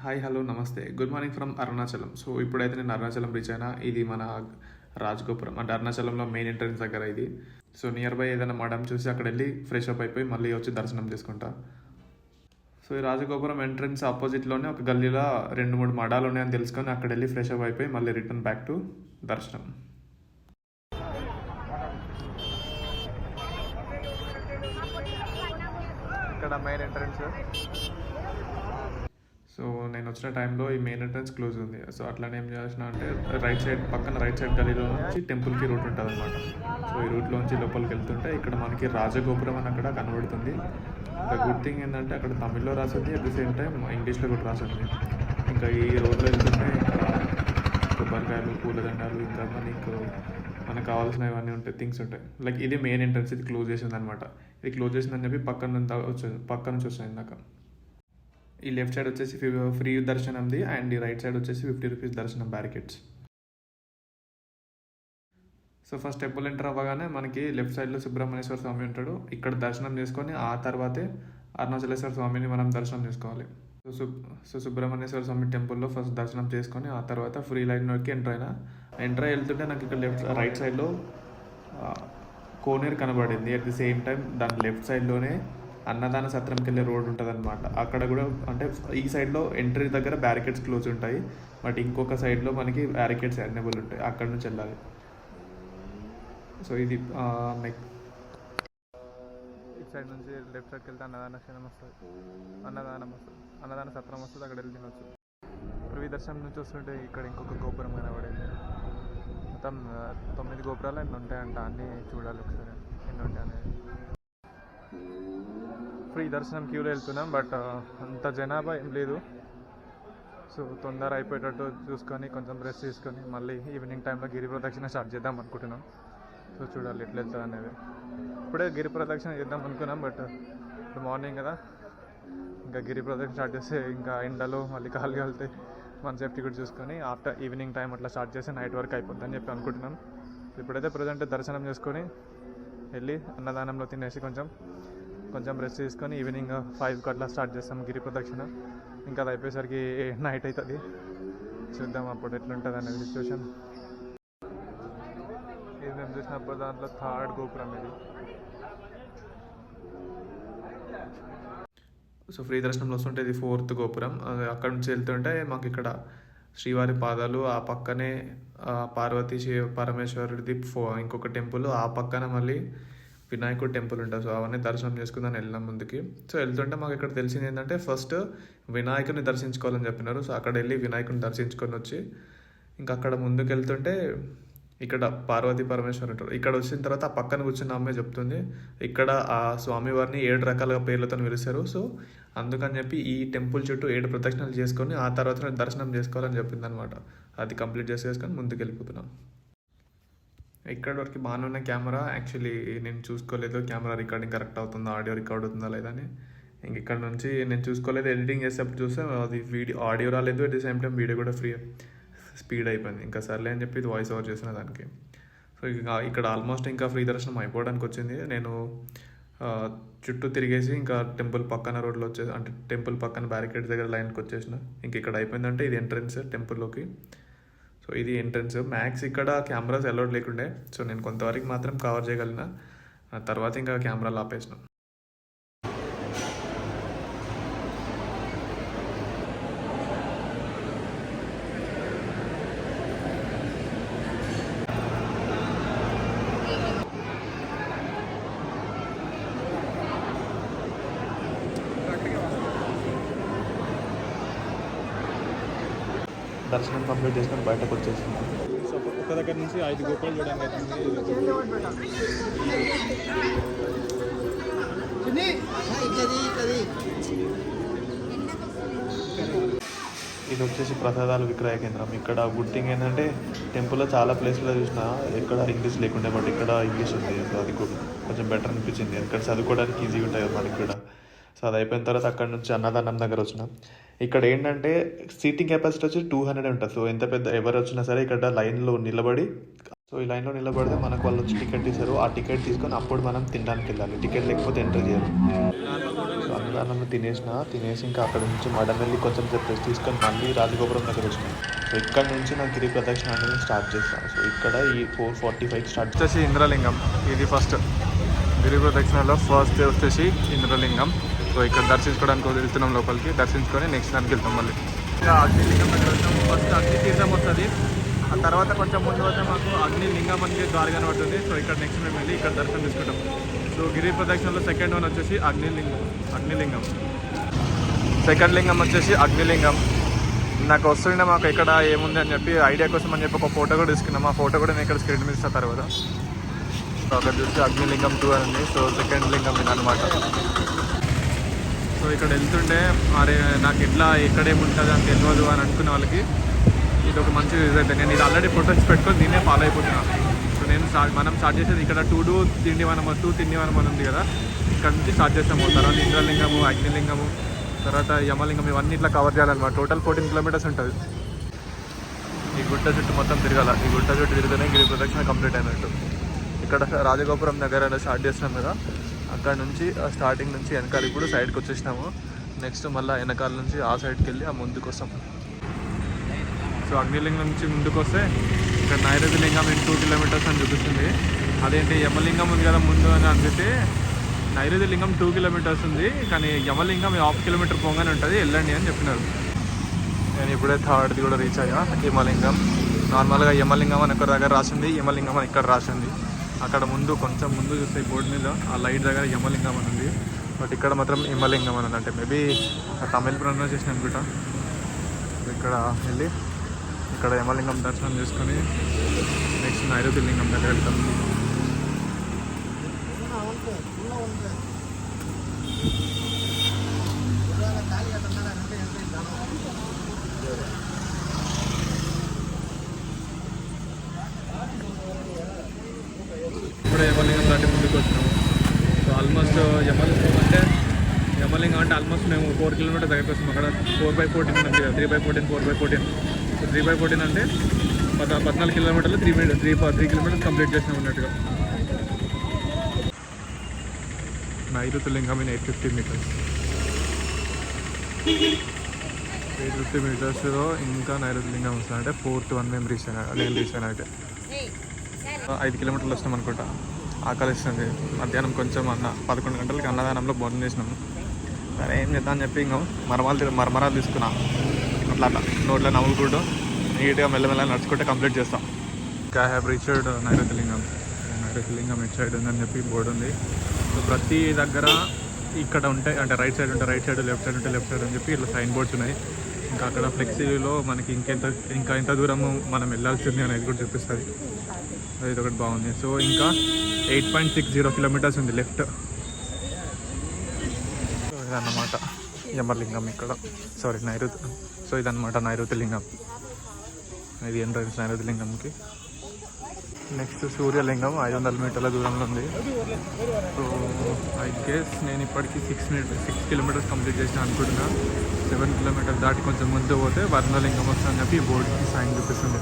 Hi hello నమస్తే good morning from Arunachalam. So ఇప్పుడైతే నేను అరుణాచలం రీచ్ అయినా. ఇది మన రాజగోపురం అంటే అరుణాచలంలో మెయిన్ ఎంట్రన్స్ దగ్గర ఇది. సో నియర్ బై ఏదైనా మడం చూసి అక్కడ వెళ్ళి ఫ్రెష్ అప్ అయిపోయి మళ్ళీ వచ్చి దర్శనం చేసుకుంటా. సో ఈ రాజగోపురం ఎంట్రన్స్ ఆపోజిట్లోనే ఒక గల్లీలో 2-3 మడాలు ఉన్నాయని తెలుసుకొని అక్కడ వెళ్ళి ఫ్రెష్ అప్ అయిపోయి మళ్ళీ రిటర్న్ బ్యాక్ టు దర్శనం. ఇక్కడ మెయిన్ ఎంట్రన్స్. సో నేను వచ్చిన టైంలో ఈ మెయిన్ ఎంట్రన్స్ క్లోజ్ ఉంది. సో అట్లానే ఏం చేసిన అంటే రైట్ సైడ్ గలీలో నుంచి టెంపుల్కి రూట్ ఉంటుంది అనమాట. సో ఈ రూట్లోంచి లోపలికి వెళ్తుంటే ఇక్కడ మనకి రాజగోపురం అని అక్కడ కనబడుతుంది. ద గుడ్ థింగ్ ఏంటంటే అక్కడ తమిళ్లో రాసింది, అట్ ద సేమ్ టైం ఇంగ్లీష్లో కూడా రాసింది. ఇంకా ఈ రోడ్లో వెళ్తుంటే ఇక్కడ కొబ్బరికాయలు, పూలదండాలు, ఇంకా మనకు కావాల్సిన ఇవన్నీ ఉంటాయి, థింగ్స్ ఉంటాయి. లైక్ ఇది మెయిన్ ఎంట్రన్స్, ఇది క్లోజ్ చేసింది అనమాట. ఇది క్లోజ్ చేసిందని చెప్పి పక్క నుంచి వచ్చాను ఇందాక. ఈ లెఫ్ట్ సైడ్ వచ్చేసి ఫ్రీ దర్శనంది అండ్ ఈ రైట్ సైడ్ వచ్చేసి 50 రూపీస్ దర్శనం barricades. So first temple enter అవ్వగానే మనకి లెఫ్ట్ సైడ్లో సుబ్రహ్మణ్యేశ్వర స్వామి ఉంటాడు. ఇక్కడ దర్శనం చేసుకొని ఆ తర్వాతే అరుణాచలేశ్వర స్వామిని మనం దర్శనం చేసుకోవాలి. సో సుబ్రహ్మణ్యేశ్వర స్వామి టెంపుల్లో ఫస్ట్ దర్శనం చేసుకొని ఆ తర్వాత ఫ్రీ లైన్లోకి ఎంటర్ అయ్యి వెళ్తుంటే నాకు ఇక్కడ రైట్ సైడ్లో కోనేరు కనబడింది. అట్ ది సేమ్ టైం దాని లెఫ్ట్ సైడ్లోనే అన్నదాన సత్రంకి వెళ్ళే రోడ్ ఉంటుంది అనమాట. అక్కడ కూడా అంటే ఈ సైడ్లో ఎంట్రీ దగ్గర బ్యారికేడ్స్ క్లోజ్ ఉంటాయి, బట్ ఇంకొక సైడ్లో మనకి బ్యారికేడ్స్ అవైలబుల్ ఉంటాయి, అక్కడ నుంచి వెళ్ళాలి. సో ఇది నెక్ ఇటు సైడ్ నుంచి లెఫ్ట్ సైడ్కి వెళ్తే అన్నదాన సత్రం వస్తుంది, అక్కడ వెళ్ళి తినొచ్చు. ప్రివి దర్శనం నుంచి వస్తుంటే ఇక్కడ ఇంకొక గోపురం కనబడింది. మొత్తం 9 గోపురాలు ఎన్ని ఉంటాయంట, అన్నీ చూడాలి ఒకసారి ఎన్ని ఉంటాయి అనేది. ఫ్రీ దర్శనం క్యూలో వెళ్తున్నాం, బట్ అంత జనాభా ఏం లేదు. సో తొందర అయిపోయేటట్టు చూసుకొని కొంచెం రెస్ట్ తీసుకొని మళ్ళీ ఈవినింగ్ టైంలో గిరి ప్రదక్షిణ స్టార్ట్ చేద్దాం అనుకుంటున్నాం. సో చూడాలి ఎట్లా వెళ్తుంది అనేది. ఇప్పుడే గిరి ప్రదక్షిణ చేద్దాం అనుకున్నాం, బట్ ఇప్పుడు మార్నింగ్ కదా, ఇంకా గిరి ప్రదక్షిణ స్టార్ట్ చేస్తే ఇంకా ఎండలో మళ్ళీ కాలుగా వెళ్తే మన సేఫ్టీ కూడా చూసుకొని ఆఫ్టర్ ఈవినింగ్ టైం అట్లా స్టార్ట్ చేసి నైట్ వరకు అయిపోద్దని చెప్పి అనుకుంటున్నాం. ఇప్పుడైతే ప్రజెంట్ దర్శనం చేసుకొని వెళ్ళి అన్నదానంలో తినేసి కొంచెం రెస్ట్ తీసుకొని ఈవినింగ్ 5కి అట్లా స్టార్ట్ చేస్తాం గిరి ప్రదక్షిణ. ఇంకా అది అయిపోయేసరికి నైట్ అవుతుంది. చూద్దాం అప్పుడు ఎట్లుంటుంది అనేది సిచ్యువేషన్. ఇది మేము చూసినప్పుడు దాంట్లో 3rd గోపురం ఇది. సో ఫ్రీ దర్శనంలో వస్తుంటే ఇది 4th గోపురం. అక్కడ నుంచి వెళ్తుంటే మాకు ఇక్కడ శ్రీవారి పాదాలు, ఆ పక్కనే పార్వతీ పరమేశ్వరుడిది ఇంకొక టెంపుల్, ఆ పక్కన మళ్ళీ వినాయకుడు టెంపుల్ ఉంటుంది. సో అవన్నీ దర్శనం చేసుకుందాని వెళ్ళినాం ముందుకి. సో వెళ్తుంటే మాకు ఇక్కడ తెలిసింది ఏంటంటే ఫస్ట్ వినాయకుడిని దర్శించుకోవాలని చెప్పినారు. సో అక్కడ వెళ్ళి వినాయకుడిని దర్శించుకొని వచ్చి ఇంకా అక్కడ ముందుకు వెళ్తుంటే ఇక్కడ పార్వతీ పరమేశ్వరు ఉంటారు. ఇక్కడ వచ్చిన తర్వాత ఆ పక్కన కూర్చున్న అమ్మాయి చెప్తుంది ఇక్కడ ఆ స్వామివారిని 7 రకాల పేర్లతో పిలుస్తారు. సో అందుకని చెప్పి ఈ టెంపుల్ చుట్టూ 7 ప్రదక్షిణలు చేసుకొని ఆ తర్వాత దర్శనం చేసుకోవాలని చెప్పింది అనమాట. అది కంప్లీట్ చేసేసుకొని ముందుకు వెళ్ళిపోతున్నాం. ఇక్కడ వరకు బాగానే ఉన్న కెమెరా, యాక్చువల్లీ నేను చూసుకోలేదు కెమెరా రికార్డింగ్ కరెక్ట్ అవుతుందా, ఆడియో రికార్డ్ అవుతుందా లేదని. ఇంక ఇక్కడ నుంచి నేను చూసుకోలేదు, ఎడిటింగ్ చేసేప్పుడు చూస్తే అది ఆడియో రాలేదు, at the same time video కూడా స్పీడ్ అయిపోయింది. ఇంకా సర్లే అని చెప్పి ఇది వాయిస్ ఓవర్ చేసిన దానికి. సో ఇక్కడ ఆల్మోస్ట్ ఇంకా ఫ్రీ దర్శనం అయిపోవడానికి వచ్చింది. నేను చుట్టూ తిరిగేసి ఇంకా టెంపుల్ పక్కన రోడ్లో వచ్చేసి అంటే టెంపుల్ పక్కన బ్యారికేడ్స్ దగ్గర లైన్కి వచ్చేసిన. ఇంక ఇక్కడ అయిపోయిందంటే ఇది ఎంట్రన్స్ టెంపుల్లోకి. సో ఇది ఎంట్రన్స్. మ్యాక్స్ ఇక్కడ కెమెరాస్ అలౌడ్ లేకుండే, సో నేను కొంతవరకు మాత్రం కవర్ చేయగలిగిన. తర్వాత ఇంకా కెమెరాలు ఆపేసిన. దర్శనం కంప్లీట్ చేసుకొని బయటకు వచ్చేసింది. సో ఒక్క దగ్గర నుంచి 5 గోపురాలు చూడడానికి అవుతుంది. ఇది వచ్చేసి ప్రసాదాలు విక్రయ కేంద్రం. ఇక్కడ గుడ్ థింగ్ ఏంటంటే టెంపుల్లో చాలా ప్లేస్లో చూసిన ఇక్కడ ఇంగ్లీష్ లేకుండే, బట్ ఇక్కడ ఇంగ్లీష్ ఉంది. సో అది కొంచెం బెటర్ అనిపించింది. ఇక్కడ చదువుకోవడానికి ఈజీగా ఉంటుంది కదా మనకి కూడా. సో అది అయిపోయిన తర్వాత అక్కడ నుంచి అన్నదానం దగ్గర వచ్చినాం. ఇక్కడ ఏంటంటే సీటింగ్ కెపాసిటీ వచ్చి 200 ఉంటుంది. సో ఎంత పెద్ద ఎవరు వచ్చినా సరే ఇక్కడ లైన్లో నిలబడి, సో ఈ లైన్లో నిలబడితే మనకు వాళ్ళు వచ్చి టికెట్ ఇస్తారు. ఆ టికెట్ తీసుకొని అప్పుడు మనం తినడానికి వెళ్ళాలి. టికెట్ లేకపోతే ఎంటర్ చేయాలి. సో అన్నదానంలో తినేసి ఇంకా అక్కడ నుంచి మడమెల్లి కొంచెం సేపు రెస్ట్ తీసుకొని మళ్ళీ రాజగోపురం దగ్గర వచ్చినాం. సో ఇక్కడ నుంచి నా గిరి ప్రదక్షిణ అనేది స్టార్ట్ చేస్తాను. సో ఇక్కడ ఈ 4:45 స్టార్ట్ వచ్చేసి ఇంద్రలింగం. ఇది ఫస్ట్ గిరి ప్రదక్షిణలో ఫస్ట్ వచ్చేసి ఇంద్రలింగం. సో ఇక్కడ దర్శించుకోవడానికి వెళ్తున్నాం లోపలికి. దర్శించుకొని నెక్స్ట్ దానికి వెళ్తాం. మళ్ళీ ఇంకా అగ్నిలింగం దగ్గర వచ్చాము. ఫస్ట్ అగ్ని తీర్థం వస్తుంది. ఆ తర్వాత కొంచెం ముందు వస్తే మాకు అగ్నిలింగం అనేది దారి కనబడుతుంది. సో ఇక్కడ నెక్స్ట్ మేము వెళ్ళి ఇక్కడ దర్శనం తీసుకుంటాం. సో గిరి ప్రదక్షిణలో సెకండ్ వన్ వచ్చేసి అగ్నిలింగం. సెకండ్ లింగం వచ్చేసి అగ్నిలింగం. నాకు వస్తుండే మాకు ఎక్కడ ఏముంది అని చెప్పి ఐడియా కోసం అని చెప్పి ఒక ఫోటో కూడా తీసుకున్నాం. ఆ ఫోటో కూడా నేను ఇక్కడ స్క్రీన్ మీద ఇస్తాను తర్వాత. సో అక్కడ చూస్తే అగ్నిలింగం 2 అని ఉంది. సో సెకండ్ లింగం ఇది అనమాట. సో ఇక్కడ వెళ్తుంటే మరి నాకు ఎట్లా ఎక్కడేముంటుంది అని తెలియదు అని అనుకునే వాళ్ళకి ఇది ఒక మంచి రిజల్ట్. నేను ఇది ఆల్రెడీ ఫోటోస్ పెట్టుకొని దీన్నే ఫాలో అయిపోతున్నాను. సో మనం స్టార్ట్ చేసేది ఇక్కడ 2 తిండివనం ఉంది కదా, ఇక్కడ నుంచి స్టార్ట్ చేస్తాము. తర్వాత ఇంద్రలింగము, అగ్నిలింగము, తర్వాత యమలింగం, ఇవన్నీ ఇట్లా కవర్ చేయాలన్నమాట. టోటల్ 14 కిలోమీటర్స్ ఉంటుంది. ఈ గుట్ట చుట్టూ మొత్తం తిరగాల. ఈ గుట్ట చుట్టూ తిరిగితేనే గిరి ప్రదక్షిణ కంప్లీట్ అయినట్టు. ఇక్కడ రాజగోపురం దగ్గర స్టార్ట్ చేస్తున్నాం కదా, అక్కడ నుంచి స్టార్టింగ్ నుంచి వెనకాల ఇప్పుడు సైడ్కి వచ్చేసినాము. నెక్స్ట్ మళ్ళీ వెనకాల నుంచి ఆ సైడ్కి వెళ్ళి ఆ ముందుకు వస్తాం. సో అగ్నిలింగం నుంచి ముందుకు వస్తే ఇక్కడ నైరుతి లింగం 2 కిలోమీటర్స్ అని చూపిస్తుంది. అదేంటి యమలింగం ఉంది కదా ముందు అని అనిపిస్తే నైరుతి లింగం 2 కిలోమీటర్స్ ఉంది, కానీ యమలింగం 1/2 కిలోమీటర్ పోగానే ఉంటుంది, వెళ్ళండి అని చెప్పినారు. నేను ఇప్పుడే థర్డ్ది కూడా రీచ్ అయ్యా. యమలింగం నార్మల్గా యమలింగం అని ఒక దగ్గర రాసింది, యమలింగం అని ఇక్కడ రాసింది. అక్కడ ముందు కొంచెం ముందు చూస్తే బోర్డు మీద ఆ లైట్ దగ్గర యమలింగం అని ఉంది, బట్ ఇక్కడ మాత్రం యమలింగం అని అంటే మేబీ తమిళ్ ప్రొనౌన్సియేషన్ అనుకుంటా. ఇక్కడ వెళ్ళి ఇక్కడ యమలింగం దర్శనం చేసుకొని నెక్స్ట్ నైరుతి లింగం దగ్గర వెళ్తాం. ఇప్పుడు యమలింగం దాటి ముందుకు వచ్చినాము. సో ఆల్మోస్ట్ యమలింగం అంటే ఆల్మోస్ట్ మేము 4 కిలోమీటర్ దగ్గరికి వస్తాము. అక్కడ 4/14 ఉంది కదా, 3/14, 4/14. సో 3/14 అంటే 14 కిలోమీటర్లు 3 కిలోమీటర్స్ కంప్లీట్ చేసినాం అన్నట్టుగా. నైరుతి లింగం ఇన్ 850 మీటర్స్. 850 మీటర్స్లో ఇంకా నైరుతి లింగం వస్తుంది. అంటే 4th వన్ మేము నేను రీచ్ అయినా అయితే 5 కిలోమీటర్లు వస్తాం అనుకుంటా. ఆకలిస్తుంది. మధ్యాహ్నం కొంచెం 11 గంటలకి అన్నదానంలో భోజనం చేసినాము. సరే ఏం చేద్దాం అని చెప్పి ఇంకా మరమరాలు తీసుకున్నాం. అట్లా నోట్లో నవ్వుకుంటూ నీట్గా మెల్లమెల్ల నడుచుకుంటే కంప్లీట్ చేస్తాం. ఇంకా ఐ హ్యావ్ రీచ్డ్ నైరుతి లింగం ఎట్ సైడ్ ఉందని చెప్పి బోర్డు ఉంది. సో ప్రతి దగ్గర ఇక్కడ ఉంటాయి, అంటే రైట్ సైడ్ ఉంటే రైట్ సైడ్, లెఫ్ట్ సైడ్ ఉంటే లెఫ్ట్ సైడ్ అని చెప్పి ఇట్లా సైన్ బోర్డ్స్ ఉన్నాయి. ఇంకా అక్కడ ఫ్లెక్సీలో మనకి ఇంకా ఎంత దూరము మనం వెళ్ళాల్సింది అనేది కూడా చూపిస్తుంది. ఇది ఒకటి బాగుంది. సో ఇంకా 8.60 కిలోమీటర్స్ ఉంది లెఫ్ట్. సో ఇదన్నమాట యమలింగం ఇక్కడ, సారీ నైరుతి. సో ఇదన్నమాట నైరుతి లింగం. ఇది ఎంట్రన్స్ నైరుతి లింగంకి. నెక్స్ట్ సూర్యలింగం 500 మీటర్ల దూరంలో ఉంది. సో ఐ గెస్ నేను ఇప్పటికీ 6 కిలోమీటర్స్ కంప్లీట్ చేసిన అనుకుంటున్నా. 7 కిలోమీటర్స్ దాటి కొంచెం ముందు పోతే వర్ణలింగం వస్తుందని చెప్పి బోర్డుకి సైన్ చూపిస్తుంది.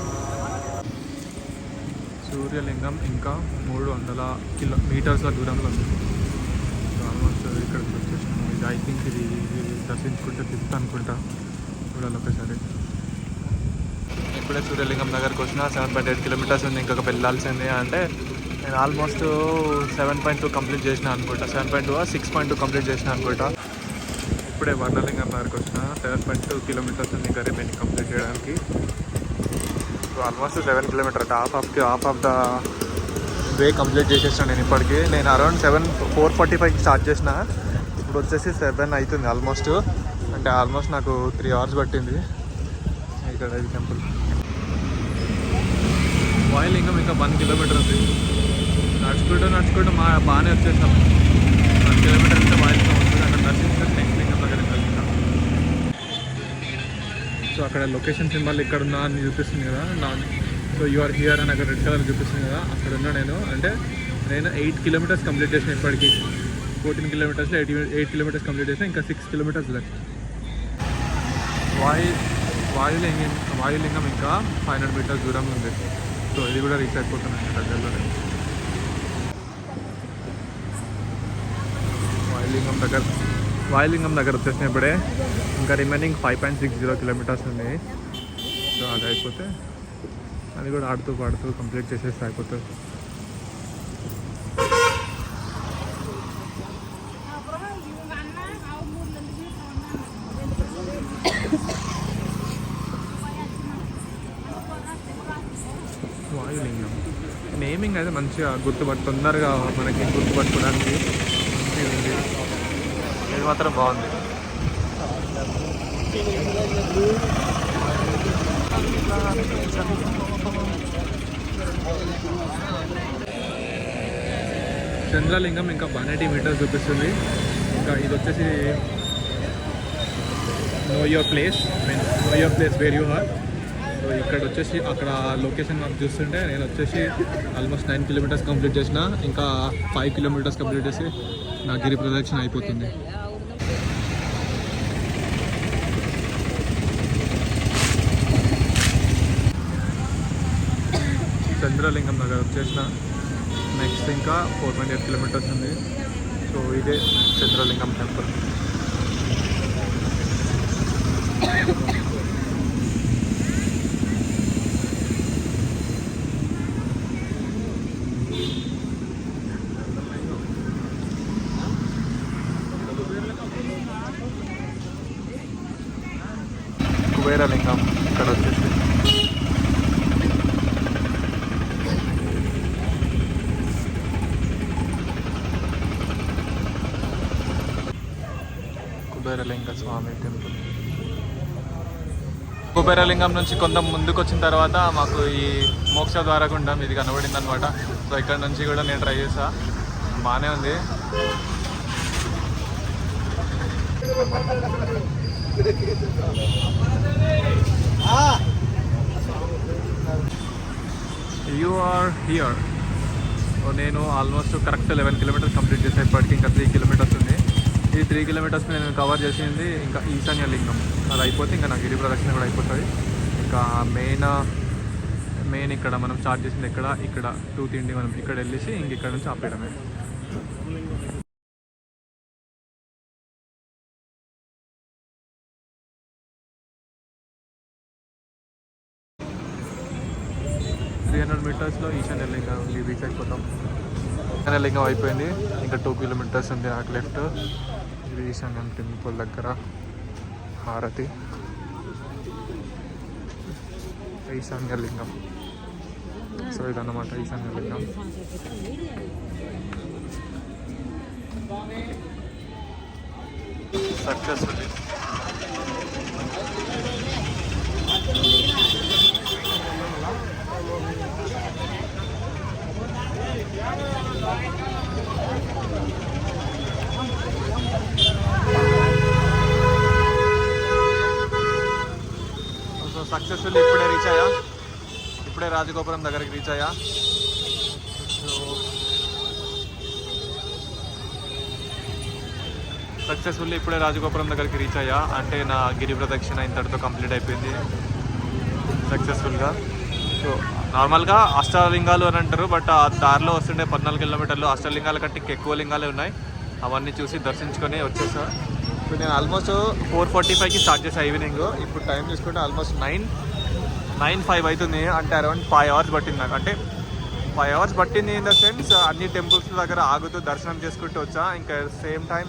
సూర్యలింగం ఇంకా 300 మీటర్స్ల దూరంలో ఉంది. సో ఆల్మోస్ట్ ఇక్కడికి వచ్చేసినాము. ఇది ఐ థింక్ ఇది దర్శించుకుంటే 5th అనుకుంటా. చూడాలి ఒకసారి. ఇప్పుడే సూర్యలింగం దగ్గరకు వచ్చిన 7.8 కిలోమీటర్స్ ఉంది ఇంకొక వెళ్ళాల్సిందే. అంటే నేను ఆల్మోస్ట్ 7.2 కంప్లీట్ చేసిన అనుకుంటా. 7.2 6.2 కంప్లీట్ చేసిన అనుకుంటా. ఇప్పుడే వర్ణలింగం దగ్గరకు వచ్చిన 7.2 కిలోమీటర్స్ ఉంది ఇంకా రిమైనింగ్ కంప్లీట్ చేయడానికి. సో ఆల్మోస్ట్ 7 కిలోమీటర్ అంటే half of the way complete చేసేసాను నేను ఇప్పటికీ. నేను అరౌండ్ 4:45 స్టార్ట్ చేసిన, ఇప్పుడు వచ్చేసి 7 అవుతుంది ఆల్మోస్ట్. అంటే ఆల్మోస్ట్ నాకు 3 అవర్స్ పట్టింది. ఇక్కడ ఇది టెంపుల్. వాయులింగం ఇంకా 1 కిలోమీటర్ ఉంది. నడుచుకుంటూ బాగానే వచ్చేసాం. 1 కిలోమీటర్ అంటే వాయులింగం వస్తుంది. అక్కడ దర్శించుకొని నెక్స్ట్ లింగం దగ్గర వెళ్తాం. సో అక్కడ లొకేషన్ సింబల్ ఇక్కడ ఉన్నా అని చూపిస్తుంది కదా. సో యూఆర్ హియర్ అని అక్కడ రెడ్ కలర్ చూపిస్తుంది కదా, అక్కడ ఉన్నా నేను. అంటే నేను 8 కిలోమీటర్స్ కంప్లీట్ చేసిన ఇప్పటికీ. 14 కిలోమీటర్స్లో 8 కిలోమీటర్స్ కంప్లీట్ చేసిన. ఇంకా 6 కిలోమీటర్స్ లెఫ్ట్. వాయులింగం ఇంకా 500 మీటర్స్ దూరంలో ఉంది. సో ఇది కూడా రీచ్ అయిపోతున్నాను దగ్గరలోనే. వాయులింగం దగ్గర వాయులింగం దగ్గర వచ్చేసిన ఇప్పుడే. ఇంకా రిమైనింగ్ 5.60 కిలోమీటర్స్ ఉంది. సో అది అయిపోతే అది కూడా ఆడుతూ పాడుతూ కంప్లీట్ చేసేస్తే అయిపోతుంది. వాయులింగం నేమింగ్ అయితే మంచిగా తొందరగా మనకి గుర్తుపట్టుకోవడానికి మంచిగా ఉంది. ఇది మాత్రం బాగుంది. చంద్రలింగం ఇంకా 180 మీటర్స్ చూపిస్తుంది. ఇంకా ఇది వచ్చేసి know your place where you are. So ఇక్కడ వచ్చేసి అక్కడ లొకేషన్ మాకు చూస్తుంటే నేను వచ్చేసి ఆల్మోస్ట్ 9 కిలోమీటర్స్ కంప్లీట్ చేసిన. ఇంకా 5 కిలోమీటర్స్ కంప్లీట్ చేసి నా గిరి ప్రదక్షిణ అయిపోతుంది. చంద్రలింగం దగ్గర వచ్చేసిన. నెక్స్ట్ ఇంకా 4.8 కిలోమీటర్స్ ఉంది. సో ఇదే చంద్రలింగం టెంపుల్. కుబేరలింగం ఇక్కడ వచ్చేసి కుబేరలింగ స్వామి టెంపుల్. కుబేరలింగం నుంచి కొంత ముందుకు వచ్చిన తర్వాత మాకు ఈ మోక్ష ద్వారగుండం ఇది కనబడింది అనమాట. సో ఇక్కడ నుంచి కూడా నేను ట్రై చేసా, బాగానే ఉంది. You are here. నేను ఆల్మోస్ట్ కరెక్ట్ 11 కిలోమీటర్స్ కంప్లీట్ చేసా. ఇప్పటికి ఇంకా 3 కిలోమీటర్స్ ఉంది. ఈ 3 కిలోమీటర్స్ నేను కవర్ చేసింది ఇంకా ఈశాన్య లింగం. అది అయిపోతే ఇంకా నా గిరి ప్రదక్షిణ కూడా అయిపోతుంది. ఇంకా మెయిన్ ఇక్కడ మనం స్టార్ట్ చేసింది ఇక్కడ తిండి మనం ఇక్కడ వెళ్ళేసి ఇంక ఇక్కడ నుంచి ఆపేయడమే. మీటర్స్లో ఈశాన్య లింగం రీచ్ అయిపోతాం. ఈశాన్య లింగం అయిపోయింది. ఇంకా 2 కిలోమీటర్స్ ఉంది నాకు లెఫ్ట్. ఇది ఈశాన్యం టెంపుల్ దగ్గర హారతి. ఈశాన్య లింగం. సో ఇదన్నమాట ఈశాన్య లింగం. సక్సెస్ఫుల్లీ సక్సెస్ఫుల్లీ ఇప్పుడే రాజగోపురం దగ్గరికి రీచ్ అయ్యా. అంటే నా గిరి ప్రదక్షిణ ఇంతటితో కంప్లీట్ అయిపోయింది సక్సెస్ఫుల్గా. సో నార్మల్గా అష్టలింగాలు అని అంటారు, బట్ ఆ దారిలో వస్తుండే 14 కిలోమీటర్లు అష్టలింగాల కంటే ఎక్కువ లింగాలే ఉన్నాయి. అవన్నీ చూసి దర్శించుకొని వచ్చేసా. ఇప్పుడు నేను ఆల్మోస్ట్ 4:45కి స్టార్ట్ చేసాను ఈవినింగ్. ఇప్పుడు టైం చూసుకుంటే ఆల్మోస్ట్ 9:05 అవుతుంది. అంటే అరౌండ్ 5 అవర్స్ పట్టింది నాకు. అంటే 5 అవర్స్ పట్టింది ఇన్ ద సెన్స్ అన్ని టెంపుల్స్ దగ్గర ఆగుతూ దర్శనం చేసుకుంటూ వచ్చా. ఇంకా సేమ్ టైం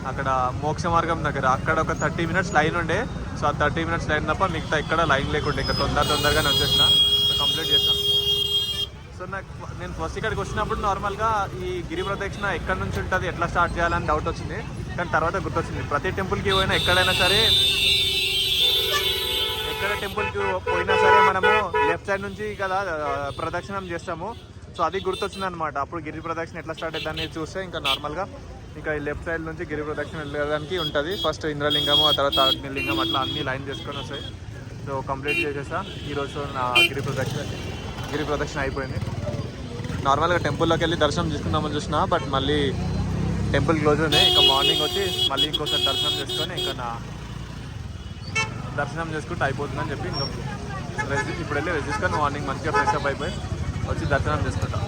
అక్కడ మోక్ష మార్గం దగ్గర అక్కడ ఒక 30 మినిట్స్ లైన్ ఉండే. సో ఆ 30 మినిట్స్ లైన్ తప్ప మిగతా ఎక్కడ లైన్ లేకుండే. ఇంకా తొందరగానే వచ్చేసిన, కంప్లీట్ చేసాను. సో నేను ఫస్ట్ ఇక్కడికి వచ్చినప్పుడు నార్మల్గా ఈ గిరి ప్రదక్షిణ ఎక్కడి నుంచి ఉంటుంది, ఎట్లా స్టార్ట్ చేయాలని డౌట్ వచ్చింది. కానీ తర్వాత గుర్తొచ్చింది, ప్రతి టెంపుల్కి పోయినా ఎక్కడైనా సరే టెంపుల్కి పోయినా సరే మనము లెఫ్ట్ సైడ్ నుంచి కదా ప్రదక్షిణం చేస్తాము. సో అది గుర్తొచ్చింది అనమాట. అప్పుడు గిరి ప్రదక్షిణ ఎట్లా స్టార్ట్ అవుతుందని చూస్తే ఇంకా నార్మల్గా ఇంకా ఈ లెఫ్ట్ సైడ్ నుంచి గిరి ప్రదక్షిణ వెళ్ళడానికి ఉంటుంది. ఫస్ట్ ఇంద్రలింగము, ఆ తర్వాత అగ్నిలింగం, అట్లా అన్ని లైన్ చేసుకొని వస్తాయి. సో కంప్లీట్ చేసేసా. ఈరోజు నా గిరి ప్రదక్షిణ అయిపోయింది. నార్మల్గా టెంపుల్లోకి వెళ్ళి దర్శనం చేసుకుందామని చూసిన, బట్ మళ్ళీ టెంపుల్ క్లోజ్ ఉంది. ఇంకా మార్నింగ్ వచ్చి మళ్ళీ ఇంకోసారి దర్శనం చేసుకొని ఇంకా నా దర్శనం చేసుకుంటే అయిపోతుందని చెప్పి ఇంకా ఇప్పుడు వెళ్ళి రెస్ట్ తీసుకొని మార్నింగ్ మంచిగా ఫ్రెష్ అప్ అయిపోయి వచ్చి దర్శనం చేసుకుంటాం.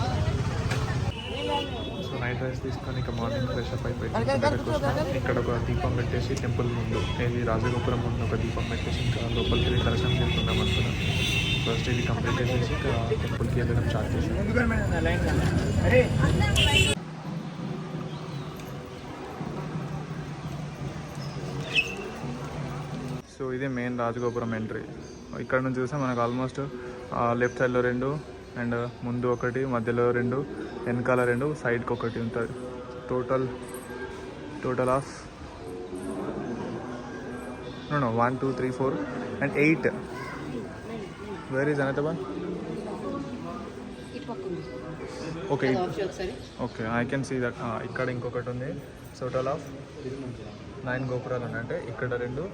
సో నైట్ రైస్ తీసుకొని ఇక మార్నింగ్ ఫ్రెష్ అప్ అయిపోయి దగ్గరకు వచ్చినాం. ఇక్కడ ఒక దీపం పెట్టేసి టెంపుల్ ముందు ఏది రాజగోపురం ముందు ఒక దీపం పెట్టేసి ఇంకా లోపలికి వెళ్ళి దర్శనం చేసుకుందాం అనుకున్నాం. ఫస్ట్ ఇది కంప్లీట్ చేసేసి ఇక టెంపుల్కి వెళ్ళడం స్టార్ట్ చేసాం. సో ఇదే మెయిన్ రాజగోపురం ఎంట్రీ. ఇక్కడ నుంచి చూస్తే మనకు ఆల్మోస్ట్ లెఫ్ట్ సైడ్లో 2 అండ్ ముందు 1, మధ్యలో 2, వెనకాల 2, సైడ్కి 1 ఉంటుంది. Total of 1, 2, 3, 4 and 8. Where is another one? Okay okay, I can see that. ఇక్కడ ఇంకొకటి ఉంది. టోటల్ ఆఫ్ 9 గోపురాలు ఉన్నాయి. అంటే ఇక్కడ 2,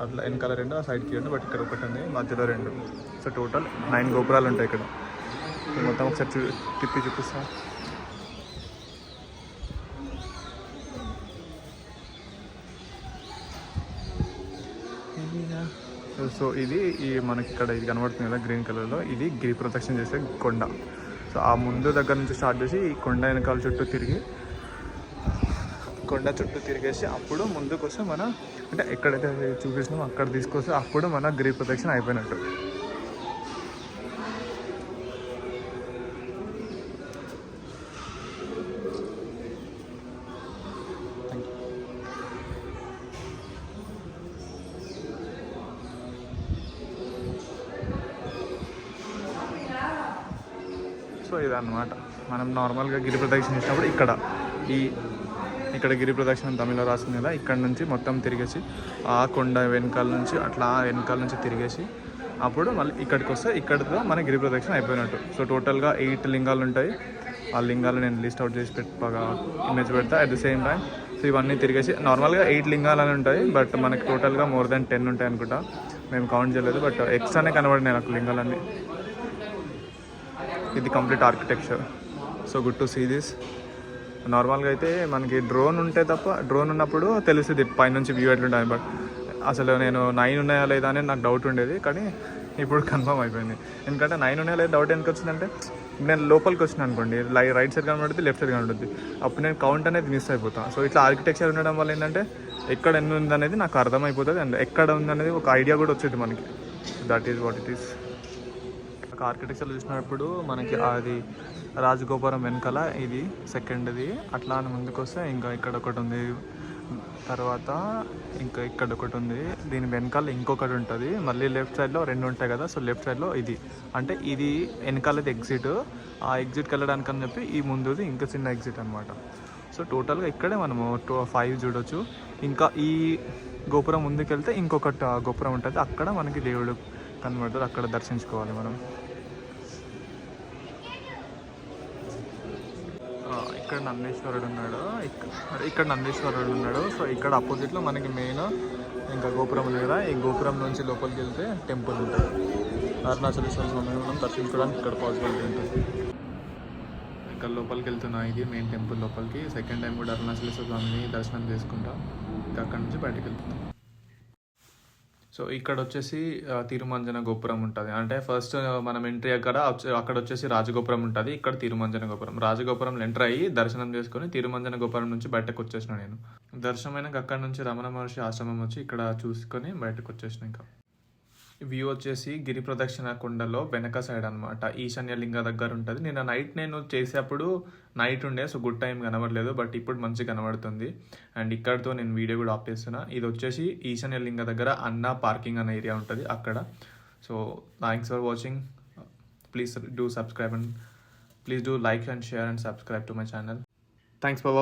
అట్లా వెనకాల 2, ఆ సైడ్కి 2, బట్ ఇక్కడ 1 ఉంది, మధ్యలో 2. సో టోటల్ 9 గోపురాలు ఉంటాయి ఇక్కడ. మొత్తం ఒకసారి తిప్పి చూపిస్తా. సో ఇది మనకి ఇక్కడ ఇది కనబడుతుంది కదా గ్రీన్ కలర్లో, ఇది గిరి ప్రదక్షిణ చేసే కొండ. సో ఆ ముందు దగ్గర నుంచి స్టార్ట్ చేసి ఈ కొండ వెనకాల చుట్టూ తిరిగి కొండ చుట్టూ తిరిగేసి అప్పుడు ముందుకు వస్తే మన అంటే ఎక్కడైతే చూపిస్తున్నామో అక్కడ తీసుకొస్తే అప్పుడు మన గిరి ప్రదక్షిణ అయిపోయినట్టు. సో ఇదన్నమాట మనం నార్మల్గా గిరి ప్రదక్షిణ చేసినప్పుడు ఇక్కడ గిరి ప్రదక్షిణ తమిళలో రాసింది కదా, ఇక్కడ నుంచి మొత్తం తిరిగేసి ఆ కొండ వెనకాల నుంచి అట్లా వెనకాల నుంచి తిరిగేసి అప్పుడు మళ్ళీ ఇక్కడికి వస్తే ఇక్కడితో మన గిరి ప్రదక్షిణ అయిపోయినట్టు. సో టోటల్గా 8 లింగాలు ఉంటాయి. ఆ లింగాలు నేను లిస్ట్ అవుట్ చేసి బాగా ఇమేజ్ పెడతా. At the same time so ఇవన్నీ తిరిగేసి నార్మల్గా 8 లింగాలు అని ఉంటాయి, బట్ మనకి టోటల్గా మోర్ దెన్ 10 ఉంటాయి అనుకుంటా. మేము కౌంట్ చేయలేదు, బట్ ఎక్స్ట్రానే కనబడినాయి నాకు లింగాలన్నీ. ఇది complete architecture. So good to see this. నార్మల్గా అయితే మనకి డ్రోన్ ఉంటే తప్ప, డ్రోన్ ఉన్నప్పుడు తెలుస్తుంది పైనుంచి వ్యూ ఎట్లుంటుంది. బట్ అసలు నేను 9 ఉన్నాయా లేదా అని నాకు డౌట్ ఉండేది, కానీ ఇప్పుడు కన్ఫర్మ్ అయిపోయింది. ఎందుకంటే 9 ఉన్నాయా లేదా డౌట్ ఎందుకు వచ్చిందంటే, నేను లోపలికి వచ్చిన అనుకోండి, రైట్ సైడ్ కనబడుతుంది, లెఫ్ట్ సైడ్ కనబడుతుంది, అప్పుడు నేను కౌంట్ అనేది మిస్ అయిపోతాను. సో ఇట్లా ఆర్కిటెక్చర్ ఉండడం వల్ల ఏంటంటే ఎక్కడ ఎన్ని ఉందనేది నాకు అర్థమైపోతుంది, అండ్ ఎక్కడ ఉందనేది ఒక ఐడియా కూడా వచ్చేది మనకి. That is what it is. Architecture చూసినప్పుడు మనకి అది రాజగోపురం వెనకాల ఇది సెకండ్ది, అట్లా అని ముందుకు వస్తే ఇంకా ఇక్కడ ఒకటి ఉంది, తర్వాత ఇంకా ఇక్కడ ఒకటి ఉంది, దీని వెనకాల ఇంకొకటి ఉంటుంది, మళ్ళీ లెఫ్ట్ సైడ్లో 2 ఉంటాయి కదా. సో లెఫ్ట్ సైడ్లో ఇది, అంటే ఇది వెనకాలది ఎగ్జిట్, ఆ ఎగ్జిట్కి వెళ్ళడానికి అని చెప్పి ఈ ముందుది ఇంకా చిన్న ఎగ్జిట్ అనమాట. సో టోటల్గా ఇక్కడే మనము 5 చూడొచ్చు. ఇంకా ఈ గోపురం ముందుకు వెళ్తే ఇంకొకటి గోపురం ఉంటుంది, అక్కడ మనకి దేవుడు కనబడుతుంది, అక్కడ దర్శించుకోవాలి మనం. ఇక్కడ నందీశ్వరుడు ఉన్నాడు. సో ఇక్కడ అపోజిట్లో మనకి మెయిన్ ఇంకా గోపురం ఉంది కదా, ఈ గోపురం నుంచి లోపలికి వెళ్తే టెంపుల్ ఉంటుంది. అరుణాచలేశ్వర స్వామిని మనం దర్శించుకోవడానికి ఇక్కడ పాసిబిలిటీ ఉంటుంది. ఇక్కడ లోపలికి వెళ్తున్నా, ఇది మెయిన్ టెంపుల్ లోపలికి. సెకండ్ టైం కూడా అరుణాచలేశ్వర స్వామిని దర్శనం చేసుకుంటా ఇంకా అక్కడ నుంచి బయటకు వెళ్తున్నాం. సో ఇక్కడ వచ్చేసి తిరుమంజన గోపురం ఉంటుంది. అంటే ఫస్ట్ మనం ఎంట్రీ అక్కడ వచ్చేసి రాజగోపురం ఉంటుంది, ఇక్కడ తిరుమంజన గోపురం. రాజగోపురంలో ఎంటర్ అయ్యి దర్శనం చేసుకొని తిరుమంజన గోపురం నుంచి బయటకు వచ్చేసిన నేను. దర్శనమైనాక అక్కడ నుంచి రమణ మహర్షి ఆశ్రమం వచ్చి ఇక్కడ చూసుకొని బయటకు వచ్చేసిన. ఇంకా వ్యూ వచ్చేసి గిరి ప్రదక్షిణ కొండలో వెనక సైడ్ అనమాట, ఈశాన్య లింగ దగ్గర ఉంటుంది. నేను చేసేటప్పుడు నైట్ ఉండే, సో గుడ్ టైం కనబడలేదు, బట్ ఇప్పుడు మంచిగా కనబడుతుంది. అండ్ ఇక్కడతో నేను వీడియో కూడా ఆఫ్ చేస్తున్నా. ఇది వచ్చేసి ఈశాన్య లింగ దగ్గర అన్న పార్కింగ్ అనే ఏరియా ఉంటుంది అక్కడ. So thanks for watching. Please do subscribe and please do like and share and subscribe to my channel. Thanks for watching.